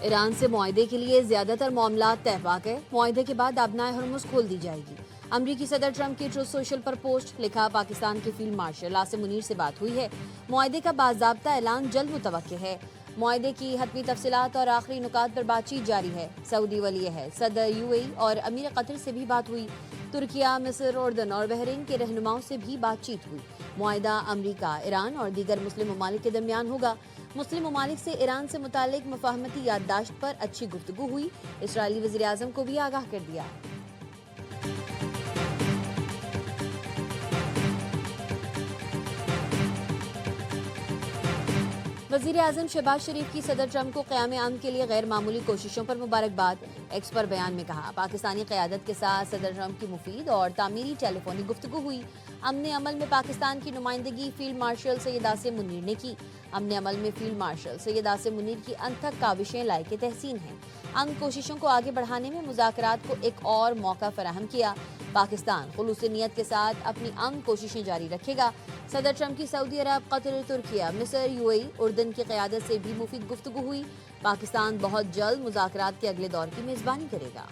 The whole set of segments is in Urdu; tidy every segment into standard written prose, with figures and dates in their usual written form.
ایران سے معاہدے کے لیے زیادہ تر معاملات طے پا گئے، معاہدے کے بعد آبنائے ہرمز کھول دی جائے گی۔ امریکی صدر ٹرمپ کی ٹروتھ سوشل پر پوسٹ، لکھا پاکستان کے فیلڈ مارشل عاصم منیر سے بات ہوئی ہے، معاہدے کا باضابطہ اعلان جلد متوقع ہے۔ معاہدے کی حتمی تفصیلات اور آخری نکات پر بات چیت جاری ہے۔ سعودی ولی عہد صدر UAE اور امیر قطر سے بھی بات ہوئی۔ ترکیہ، مصر، اردن اور بحرین کے رہنماؤں سے بھی بات چیت ہوئی۔ معاہدہ امریکہ، ایران اور دیگر مسلم ممالک کے درمیان ہوگا۔ مسلم ممالک سے ایران سے متعلق مفاہمتی یادداشت پر اچھی گفتگو ہوئی۔ اسرائیلی وزیر اعظم کو بھی آگاہ کر دیا۔ وزیر اعظم شہباز شریف کی صدر ٹرمپ کو قیام امن کے لیے غیر معمولی کوششوں پر مبارکباد۔ ایکس پر بیان میں کہا، پاکستانی قیادت کے ساتھ صدر ٹرمپ کی مفید اور تعمیری ٹیلی فونک گفتگو ہوئی۔ امن عمل میں پاکستان کی نمائندگی فیلڈ مارشل سید عاصم منیر نے کی۔ امن عمل میں فیلڈ مارشل سید عاصم منیر کی انتھک کاوشیں لائق تحسین ہیں۔ امن کوششوں کو آگے بڑھانے میں مذاکرات کو ایک اور موقع فراہم کیا۔ پاکستان خلوص نیت کے ساتھ اپنی امن کوششیں جاری رکھے گا۔ صدر ٹرمپ کی سعودی عرب، قطر، ترکیہ، مصر، UAE، اردن کی قیادت سے بھی مفید گفتگو ہوئی۔ پاکستان بہت جلد مذاکرات کے اگلے دور کی میزبانی کرے گا۔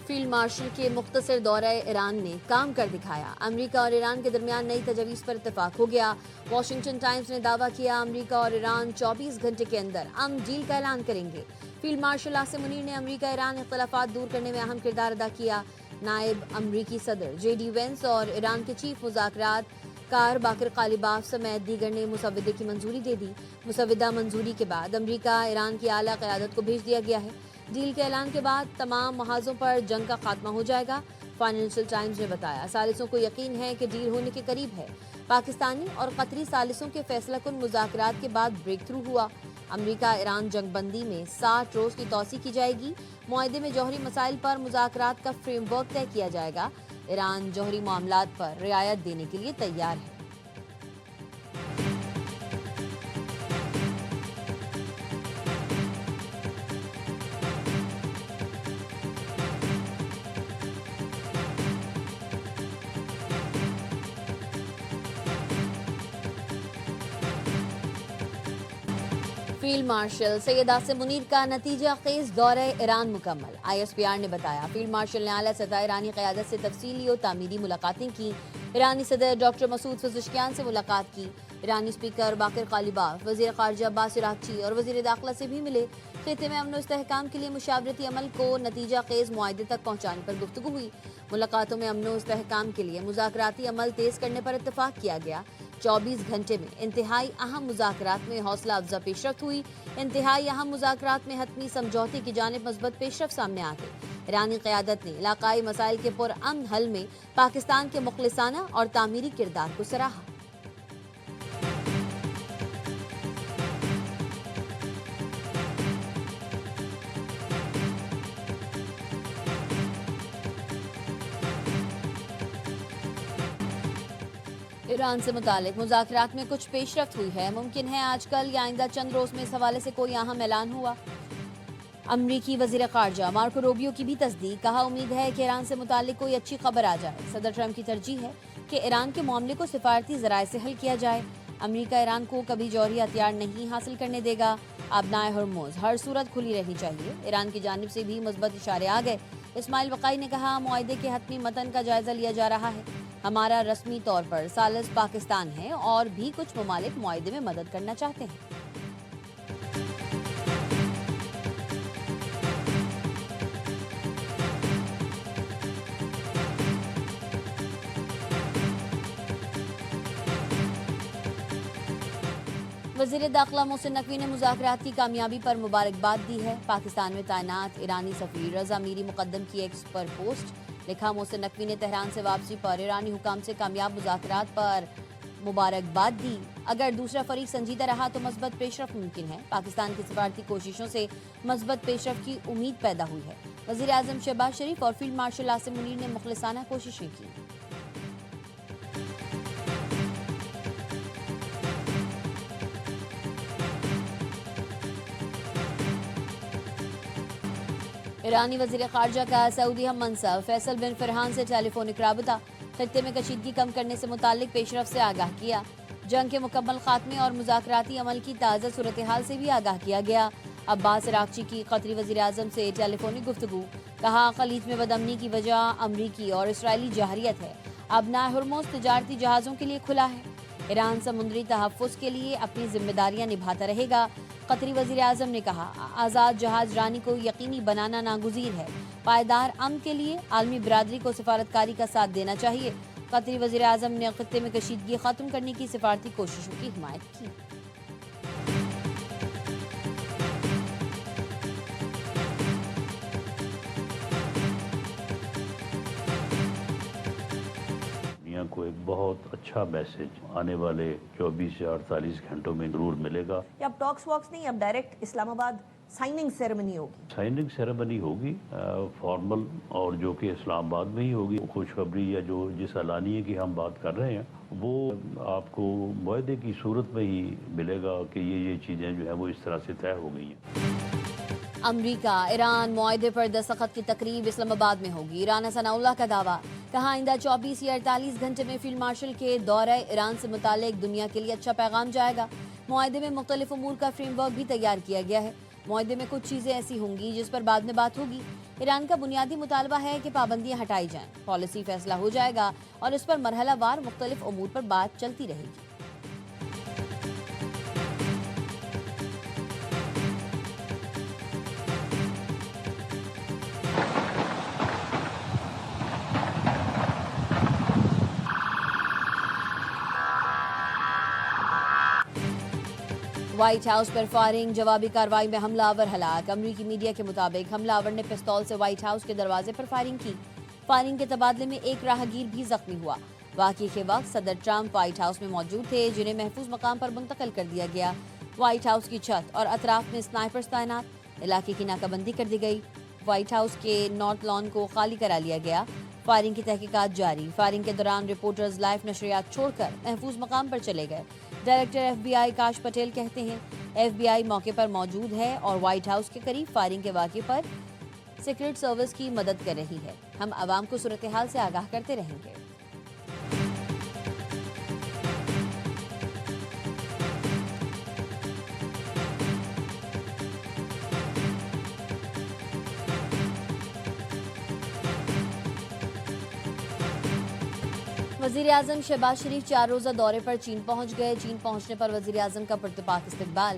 فیلڈ مارشل کے مختصر دورہ ایران نے کام کر دکھایا، امریکہ اور ایران کے درمیان نئی تجاویز پر اتفاق ہو گیا۔ واشنگٹن ٹائمز نے دعویٰ کیا، امریکہ اور ایران 24 گھنٹے کے اندر امن ڈیل کا اعلان کریں گے۔ فیلڈ مارشل عاصم منیر نے امریکہ ایران اختلافات دور کرنے میں اہم کردار ادا کیا۔ نائب امریکی صدر JD وینس اور ایران کے چیف مذاکرات کار باقر قالیباف سمیت دیگر نے مسودے کی منظوری دے دی۔ مسودہ منظوری کے بعد امریکہ ایران کی اعلیٰ قیادت کو بھیج دیا گیا ہے۔ ڈیل کے اعلان کے بعد تمام محاذوں پر جنگ کا خاتمہ ہو جائے گا۔ فائنینشل ٹائمز نے بتایا، ثالثوں کو یقین ہے کہ ڈیل ہونے کے قریب ہے۔ پاکستانی اور قطری ثالثوں کے فیصلہ کن مذاکرات کے بعد بریک تھرو ہوا۔ امریکہ ایران جنگ بندی میں 60 روز کی توسیع کی جائے گی۔ معاہدے میں جوہری مسائل پر مذاکرات کا فریم ورک طے کیا جائے گا۔ ایران جوہری معاملات پر رعایت دینے کے لیے تیار ہے۔ فیلڈ مارشل سید عاصم منیر کا نتیجہ خیز دورہ ایران مکمل۔ ISPR نے بتایا، فیلڈ مارشل نے اعلیٰ سطح ایرانی قیادت سے تفصیلی و تعمیری ملاقاتیں کی۔ ایرانی صدر ڈاکٹر مسعود پزشکیان سے ملاقات کی۔ ایرانی اسپیکر باقر قالیباف، وزیر خارجہ عباس عراقچی اور وزیر داخلہ سے بھی ملے۔ خطے میں امن و استحکام کے لیے مشاورتی عمل کو نتیجہ خیز معاہدے تک پہنچانے پر گفتگو ہوئی۔ ملاقاتوں میں امن و استحکام کے لیے مذاکراتی عمل تیز کرنے پر اتفاق کیا گیا۔ 24 گھنٹے میں انتہائی اہم مذاکرات میں حوصلہ افزا پیش رفت ہوئی۔ انتہائی اہم مذاکرات میں حتمی سمجھوتے کی جانب مثبت پیش رفت سامنے آ گئی۔ ایرانی قیادت نے علاقائی مسائل کے پرامن حل میں پاکستان کے مخلصانہ اور تعمیری کردار کو سراہا۔ ایران سے متعلق مذاکرات میں کچھ پیش رفت ہوئی ہے۔ ممکن ہے آج کل یا آئندہ چند روز میں اس حوالے سے کوئی اہم اعلان ہوا۔ امریکی وزیر خارجہ مارکو روبیو کی بھی تصدیق، کہا امید ہے کہ ایران سے متعلق کوئی اچھی خبر آ جائے۔ صدر ٹرمپ کی ترجیح ہے کہ ایران کے معاملے کو سفارتی ذرائع سے حل کیا جائے۔ امریکہ ایران کو کبھی جوہری ہتھیار نہیں حاصل کرنے دے گا۔ آبنائے ہرمز ہر صورت کھلی رہنی چاہیے۔ ایران کی جانب سے بھی مثبت اشارے آ گئے۔ اسماعیل وقائی نے کہا، معاہدے کے حتمی متن کا جائزہ لیا جا رہا ہے۔ ہمارا رسمی طور پر ثالث پاکستان ہے اور بھی کچھ ممالک معاہدے میں مدد کرنا چاہتے ہیں۔ وزیر داخلہ محسن نقوی نے مذاکرات کی کامیابی پر مبارکباد دی ہے۔ پاکستان میں تعینات ایرانی سفیر رضا میری مقدم کی ایکس پر پوسٹ، لکھا محسن نقوی نے تہران سے واپسی پر ایرانی حکام سے کامیاب مذاکرات پر مبارکباد دی۔ اگر دوسرا فریق سنجیدہ رہا تو مثبت پیش رفت ممکن ہے۔ پاکستان کی سفارتی کوششوں سے مثبت پیش رفت کی امید پیدا ہوئی ہے۔ وزیر اعظم شہباز شریف اور فیلڈ مارشل عاصم منیر نے مخلصانہ کوششیں کی۔ ایرانی وزیر خارجہ کا سعودی ہم منصب فیصل بن فرحان سے ٹیلی فونک رابطہ، خطے میں کشیدگی کم کرنے سے متعلق پیش رفت سے آگاہ کیا۔ جنگ کے مکمل خاتمے اور مذاکراتی عمل کی تازہ صورتحال سے بھی آگاہ کیا گیا۔ عباس عراقچی کی قطری وزیر اعظم سے ٹیلی فونک گفتگو، کہا خلیج میں بدامنی کی وجہ امریکی اور اسرائیلی جارحیت ہے، اب نہ ہرمز تجارتی جہازوں کے لیے کھلا ہے۔ ایران سمندری تحفظ کے لیے اپنی ذمہ داریاں نبھاتا رہے گا۔ قطری وزیر اعظم نے کہا آزاد جہاز رانی کو یقینی بنانا ناگزیر ہے، پائیدار امن کے لیے عالمی برادری کو سفارتکاری کا ساتھ دینا چاہیے۔ قطری وزیر اعظم نے خطے میں کشیدگی ختم کرنے کی سفارتی کوششوں کی حمایت کی۔ کو ایک بہت اچھا میسج آنے والے 24 سے 48 گھنٹوں میں ضرور ملے گا۔ اب ٹاکس واکس نہیں، اب ڈائریکٹ اسلام آباد سائننگ سیریمنی ہوگی؟ سائننگ سیریمنی ہوگی فارمل، اور جو کہ اسلام آباد میں ہی ہوگی۔ خوشخبری یا جو جس اعلانیے کی ہم بات کر رہے ہیں وہ آپ کو معاہدے کی صورت میں ہی ملے گا کہ یہ چیزیں جو ہیں وہ اس طرح سے طے ہو گئی ہیں۔ امریکہ ایران معاہدے پر دستخط کی تقریب اسلام آباد میں ہوگی۔ رانا ثناء اللہ کا دعویٰ، کہا آئندہ 24 یا 48 گھنٹے میں فیلڈ مارشل کے دورہ ایران سے متعلق دنیا کے لیے اچھا پیغام جائے گا۔ معاہدے میں مختلف امور کا فریم ورک بھی تیار کیا گیا ہے۔ معاہدے میں کچھ چیزیں ایسی ہوں گی جس پر بعد میں بات ہوگی۔ ایران کا بنیادی مطالبہ ہے کہ پابندیاں ہٹائی جائیں، پالیسی فیصلہ ہو جائے گا اور اس پر مرحلہ وار مختلف امور پر بات چلتی رہے گی۔ وائٹ ہاؤس پر فائرنگ، جوابی کارروائی میں حملہ آور ہلاک۔ امریکی میڈیا کے مطابق حملہ آور نے پستول سے وائٹ ہاؤس کے دروازے پر فائرنگ کی۔ فائرنگ کے تبادلے میں ایک راہگیر بھی زخمی ہوا۔ واقعے کے وقت صدر ٹرمپ وائٹ ہاؤس میں موجود تھے، جنہیں محفوظ مقام پر منتقل کر دیا گیا۔ وائٹ ہاؤس کی چھت اور اطراف میں سنائپرز تعینات، علاقے کی ناکہ بندی کر دی گئی۔ وائٹ ہاؤس کے نارتھ لان کو خالی کرا لیا گیا۔ فائرنگ کی تحقیقات جاری۔ فائرنگ کے دوران رپورٹرز لائیو نشریات چھوڑ کر محفوظ مقام پر چلے گئے۔ ڈائریکٹر ایف بی آئی کاش پٹیل کہتے ہیں ایف بی آئی موقع پر موجود ہے اور وائٹ ہاؤس کے قریب فائرنگ کے واقعے پر سیکرٹ سروس کی مدد کر رہی ہے۔ ہم عوام کو صورتحال سے آگاہ کرتے رہیں گے۔ وزیر اعظم شہباز شریف 4 روزہ دورے پر چین پہنچ گئے۔ چین پہنچنے پر وزیر اعظم کا پرتپاک استقبال۔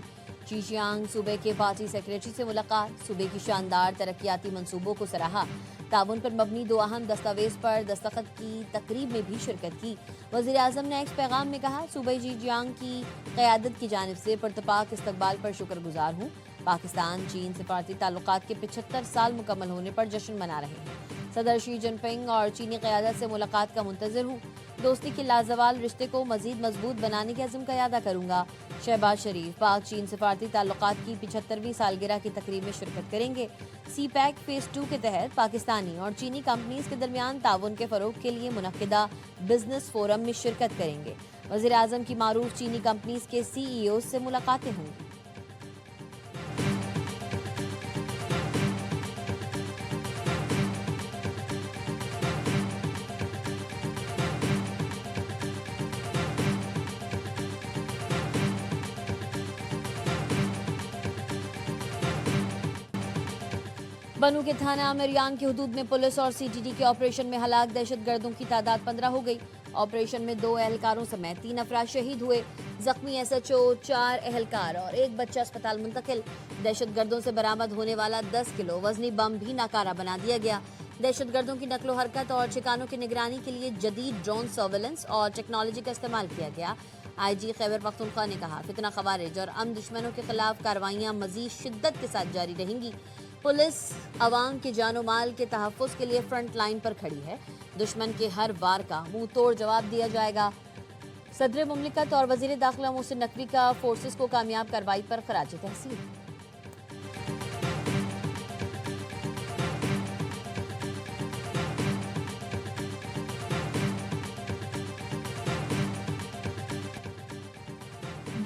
شیشیانگ صوبے کے پارٹی سیکریٹری سے ملاقات، صوبے کی شاندار ترقیاتی منصوبوں کو سراہا۔ تعاون پر مبنی 2 اہم دستاویز پر دستخط کی تقریب میں بھی شرکت کی۔ وزیر اعظم نے ایک پیغام میں کہا صوبے شیشیانگ کی قیادت کی جانب سے پرتپاک استقبال پر شکر گزار ہوں۔ پاکستان چین سفارتی تعلقات کے 75 سال مکمل ہونے پر جشن منا رہے ہیں۔ صدر شی جن پنگ اور چینی قیادت سے ملاقات کا منتظر ہوں۔ دوستی کے لازوال رشتے کو مزید مضبوط بنانے کے عزم کا اعادہ کروں گا۔ شہباز شریف پاک چین سفارتی تعلقات کی 75ویں سالگرہ کی تقریب میں شرکت کریں گے۔ سی پیک فیز 2 کے تحت پاکستانی اور چینی کمپنیز کے درمیان تعاون کے فروغ کے لیے منعقدہ بزنس فورم میں شرکت کریں گے۔ وزیر اعظم کی معروف چینی کمپنیز کے سی ای اوز سے ملاقاتیں ہوں گی۔ بنو کے تھانہ مریان کی حدود میں پولیس اور سی ٹی ڈی کے آپریشن میں ہلاک دہشت گردوں کی تعداد 15 ہو گئی۔ آپریشن میں 2 اہلکاروں سمیت 3 افراد شہید ہوئے۔ زخمی ایس ایچ او، 4 اہلکار اور 1 بچہ اسپتال منتقل۔ دہشت گردوں سے برآمد ہونے والا 10 کلو وزنی بم بھی ناکارہ بنا دیا گیا۔ دہشت گردوں کی نقل و حرکت اور ٹھکانوں کی نگرانی کے لیے جدید ڈرون سرویلنس اور ٹیکنالوجی کا استعمال کیا گیا۔ آئی جی خیبر پختونخوا نے کہا فتنہ خوارج اور امن دشمنوں کے خلاف کارروائیاں مزید شدت کے ساتھ جاری رہیں گی۔ پولیس عوام کے جان و مال کے تحفظ کے لیے فرنٹ لائن پر کھڑی ہے۔ دشمن کے ہر وار کا منہ توڑ جواب دیا جائے گا۔ صدر مملکت اور وزیر داخلہ محسن نقوی کا فورسز کو کامیاب کارروائی پر خراج تحسین۔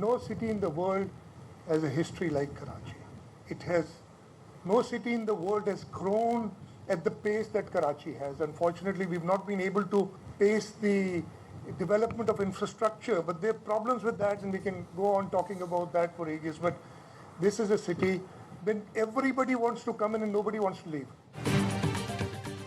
No city in the world has a history like Karachi. No city in the world has grown at the pace that Karachi has. Unfortunately, we've not been able to pace the development of infrastructure, but there are problems with that, and we can go on talking about that for ages. But this is a city when everybody wants to come in and nobody wants to leave.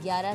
11